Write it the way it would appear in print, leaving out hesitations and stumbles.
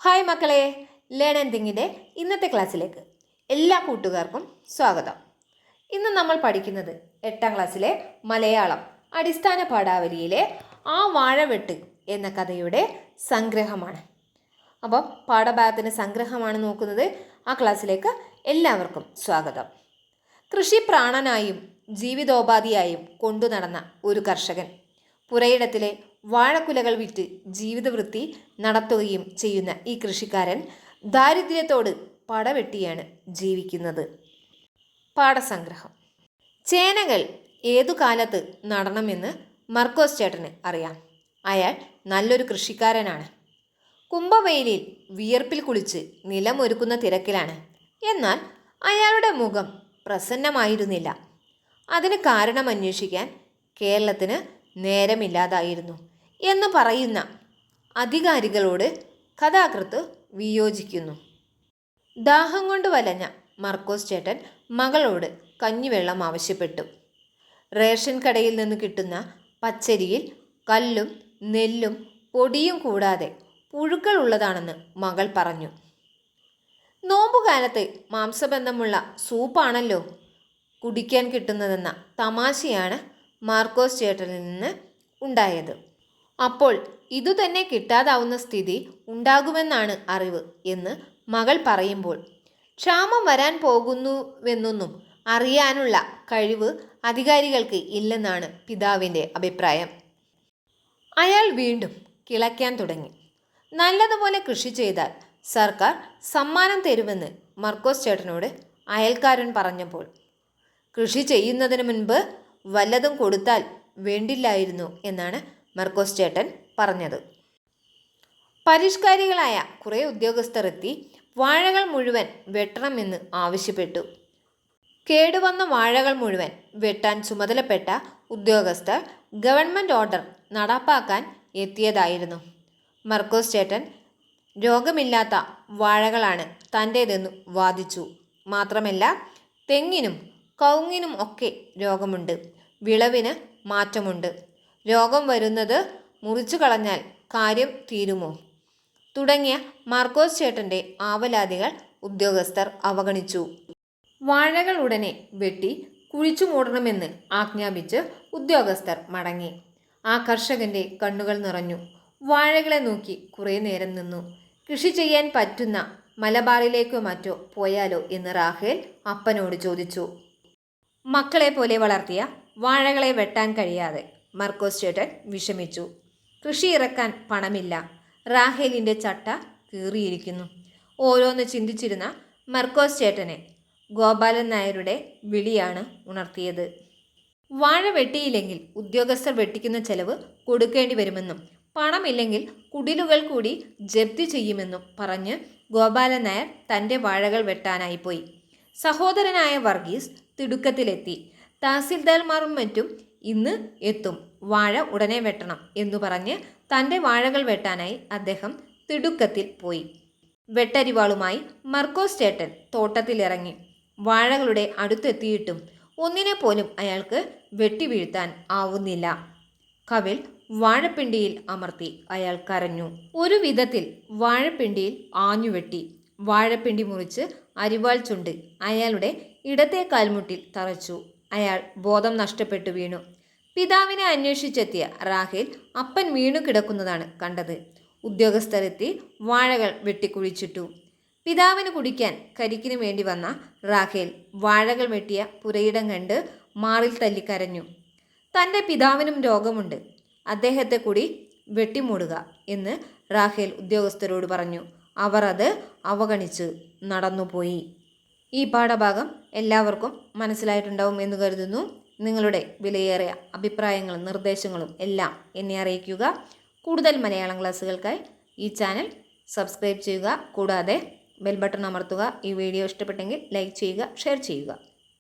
Hi മക്കളെ, learn and തിങ്കിൻ്റെ ഇന്നത്തെ ക്ലാസ്സിലേക്ക് എല്ലാ കൂട്ടുകാർക്കും സ്വാഗതം. ഇന്ന് നമ്മൾ പഠിക്കുന്നത് 8ാം ക്ലാസ്സിലെ മലയാളം അടിസ്ഥാന പാഠാവലിയിലെ ആ വാഴവെട്ട് എന്ന കഥയുടെ സംഗ്രഹമാണ്. അപ്പം പാഠഭാഗത്തിൻ്റെ സംഗ്രഹമാണ് നോക്കുന്നത്. ആ ക്ലാസ്സിലേക്ക് എല്ലാവർക്കും സ്വാഗതം. കൃഷി പ്രാണനായും ജീവിതോപാധിയായും കൊണ്ടു നടന്ന ഒരു കർഷകൻ പുരയിടത്തിലെ വാഴക്കുലകൾ വിറ്റ് ജീവിതവൃത്തി നടത്തുകയും ചെയ്യുന്ന ഈ കൃഷിക്കാരൻ ദാരിദ്ര്യത്തോട് പടവെട്ടിയാണ് ജീവിക്കുന്നത്. പാഠസംഗ്രഹം. ചേനകൾ ഏതു കാലത്ത് നടണമെന്ന് മർക്കോസ് ചേട്ടന് അറിയാം. അയാൾ നല്ലൊരു കൃഷിക്കാരനാണ്. കുംഭവെയിലിൽ വിയർപ്പിൽ കുളിച്ച് നിലമൊരുക്കുന്ന തിരക്കിലാണ്. എന്നാൽ അയാളുടെ മുഖം പ്രസന്നമായിരുന്നില്ല. അതിന് കാരണം അന്വേഷിക്കാൻ കേരളത്തിന് നേരമില്ലാതായിരുന്നു എന്ന് പറയുന്ന അധികാരികളോട് കഥാകൃത്ത് വിയോജിക്കുന്നു. ദാഹം കൊണ്ട് വലഞ്ഞ മർക്കോസ് ചേട്ടൻ മകളോട് കഞ്ഞിവെള്ളം ആവശ്യപ്പെട്ടു. റേഷൻ കടയിൽ നിന്ന് കിട്ടുന്ന പച്ചരിയിൽ കല്ലും നെല്ലും പൊടിയും കൂടാതെ പുഴുക്കൾ ഉള്ളതാണെന്ന് മകൾ പറഞ്ഞു. നോമ്പുകാലത്ത് മാംസബന്ധമുള്ള സൂപ്പാണല്ലോ കുടിക്കാൻ കിട്ടുന്നതെന്ന തമാശയാണ് മാർക്കോസ് ചേട്ടനിൽ നിന്ന് ഉണ്ടായത്. അപ്പോൾ ഇതുതന്നെ കിട്ടാതാവുന്ന സ്ഥിതി ഉണ്ടാകുമെന്നാണ് അറിവ് എന്ന് മകൾ പറയുമ്പോൾ ക്ഷാമം വരാൻ പോകുന്നുവെന്നൊന്നും അറിയാനുള്ള കഴിവ് അധികാരികൾക്ക് ഇല്ലെന്നാണ് പിതാവിൻ്റെ അഭിപ്രായം. അയാൾ വീണ്ടും കിളയ്ക്കാൻ തുടങ്ങി. നല്ലതുപോലെ കൃഷി ചെയ്താൽ സർക്കാർ സമ്മാനം തരുമെന്ന് മർക്കോസ് ചേട്ടനോട് അയൽക്കാരൻ പറഞ്ഞപ്പോൾ കൃഷി ചെയ്യുന്നതിന് മുൻപ് വല്ലതും കൊടുത്താൽ വേണ്ടില്ലായിരുന്നു എന്നാണ് മർക്കോസ് ചേട്ടൻ പറഞ്ഞത്. പരിഷ്കാരികളായ കുറേ ഉദ്യോഗസ്ഥർ എത്തി വാഴകൾ മുഴുവൻ വെട്ടണമെന്ന് ആവശ്യപ്പെട്ടു. കേടുവന്ന വാഴകൾ മുഴുവൻ വെട്ടാൻ ചുമതലപ്പെട്ട ഉദ്യോഗസ്ഥർ ഗവൺമെൻറ് ഓർഡർ നടപ്പാക്കാൻ എത്തിയതായിരുന്നു. മർക്കോസ് ചേട്ടൻ രോഗമില്ലാത്ത വാഴകളാണ് തൻ്റേതെന്ന് വാദിച്ചു. മാത്രമല്ല, തെങ്ങിനും കവുങ്ങിനും ഒക്കെ രോഗമുണ്ട്, വിളവിന് മാറ്റമുണ്ട്, രോഗം വരുന്നത് മുറിച്ചു കളഞ്ഞാൽ കാര്യം തീരുമോ തുടങ്ങിയ മാർക്കോസ് ചേട്ടൻ്റെ ആവലാതികൾ ഉദ്യോഗസ്ഥർ അവഗണിച്ചു. വാഴകൾ ഉടനെ വെട്ടി കുഴിച്ചു മൂടണമെന്ന് ആജ്ഞാപിച്ച് ഉദ്യോഗസ്ഥർ മടങ്ങി. ആ കർഷകൻ്റെ കണ്ണുകൾ നിറഞ്ഞു. വാഴകളെ നോക്കി കുറേ നേരം നിന്നു. കൃഷി ചെയ്യാൻ പറ്റുന്ന മലബാറിലേക്കോ മറ്റോ പോയാലോ എന്ന് റാഹേൽ അപ്പനോട് ചോദിച്ചു. മക്കളെ പോലെ വളർത്തിയ വാഴകളെ വെട്ടാൻ കഴിയാതെ മർക്കോസ് ചേട്ടൻ വിഷമിച്ചു. കൃഷി ഇറക്കാൻ പണമില്ല. റാഹേലിൻ്റെ ചട്ട കീറിയിരിക്കുന്നു. ഓരോന്ന് ചിന്തിച്ചിരുന്ന മർക്കോസ് ചേട്ടനെ ഗോപാലൻ നായരുടെ വിളിയാണ് ഉണർത്തിയത്. വാഴ വെട്ടിയില്ലെങ്കിൽ ഉദ്യോഗസ്ഥർ വെട്ടിക്കുന്ന ചെലവ് കൊടുക്കേണ്ടി വരുമെന്നും പണമില്ലെങ്കിൽ കുടിലുകൾ കൂടി ജപ്തി ചെയ്യുമെന്നും പറഞ്ഞ് ഗോപാലൻ നായർ തൻ്റെ വാഴകൾ വെട്ടാനായി പോയി. സഹോദരനായ വർഗീസ് തിടുക്കത്തിലെത്തി. തഹസിൽദാർമാരും മറ്റും ഇന്ന് എത്തും, വാഴ ഉടനെ വെട്ടണം എന്നു പറഞ്ഞ് തൻ്റെ വാഴകൾ വെട്ടാനായി അദ്ദേഹം തിടുക്കത്തിൽ പോയി. വെട്ടരിവാളുമായി മർക്കോസ് ചേട്ടൻ തോട്ടത്തിലിറങ്ങി. വാഴകളുടെ അടുത്തെത്തിയിട്ടും ഒന്നിനെ പോലും അയാൾക്ക് വെട്ടി വീഴ്ത്താൻ ആവുന്നില്ല. കവിൾ വാഴപ്പിണ്ടിയിൽ അമർത്തി അയാൾ കരഞ്ഞു. ഒരു വിധത്തിൽ വാഴപ്പിണ്ടിയിൽ ആഞ്ഞുവെട്ടി. വാഴപ്പിണ്ടി മുറിച്ച് അരിവാൾ ചുണ്ട് അയാളുടെ ഇടത്തെ കാൽമുട്ടിൽ തറച്ചു. അയാൾ ബോധം നഷ്ടപ്പെട്ടു വീണു. പിതാവിനെ അന്വേഷിച്ചെത്തിയ റാഹേൽ അപ്പൻ വീണു കിടക്കുന്നതാണ് കണ്ടത്. ഉദ്യോഗസ്ഥരെത്തി വാഴകൾ വെട്ടിക്കുഴിച്ചിട്ടു. പിതാവിന് കുടിക്കാൻ കരിക്കിന് വേണ്ടി വന്ന റാഹേൽ വാഴകൾ വെട്ടിയ പുരയിടം കണ്ട് മാറിൽ തല്ലിക്കരഞ്ഞു. തൻ്റെ പിതാവിനും രോഗമുണ്ട്, അദ്ദേഹത്തെ കൂടി വെട്ടിമൂടുക എന്ന് റാഹേൽ ഉദ്യോഗസ്ഥരോട് പറഞ്ഞു. അവർ അത് അവഗണിച്ച് നടന്നുപോയി. ഈ പാഠഭാഗം എല്ലാവർക്കും മനസ്സിലായിട്ടുണ്ടാവും എന്ന് കരുതുന്നു. നിങ്ങളുടെ വിലയേറിയ അഭിപ്രായങ്ങളും നിർദ്ദേശങ്ങളും എല്ലാം എന്നെ അറിയിക്കുക. കൂടുതൽ മലയാളം ക്ലാസ്സുകൾക്കായി ഈ ചാനൽ സബ്സ്ക്രൈബ് ചെയ്യുക. കൂടാതെ ബെൽ ബട്ടൺ അമർത്തുക. ഈ വീഡിയോ ഇഷ്ടപ്പെട്ടെങ്കിൽ ലൈക്ക് ചെയ്യുക, ഷെയർ ചെയ്യുക.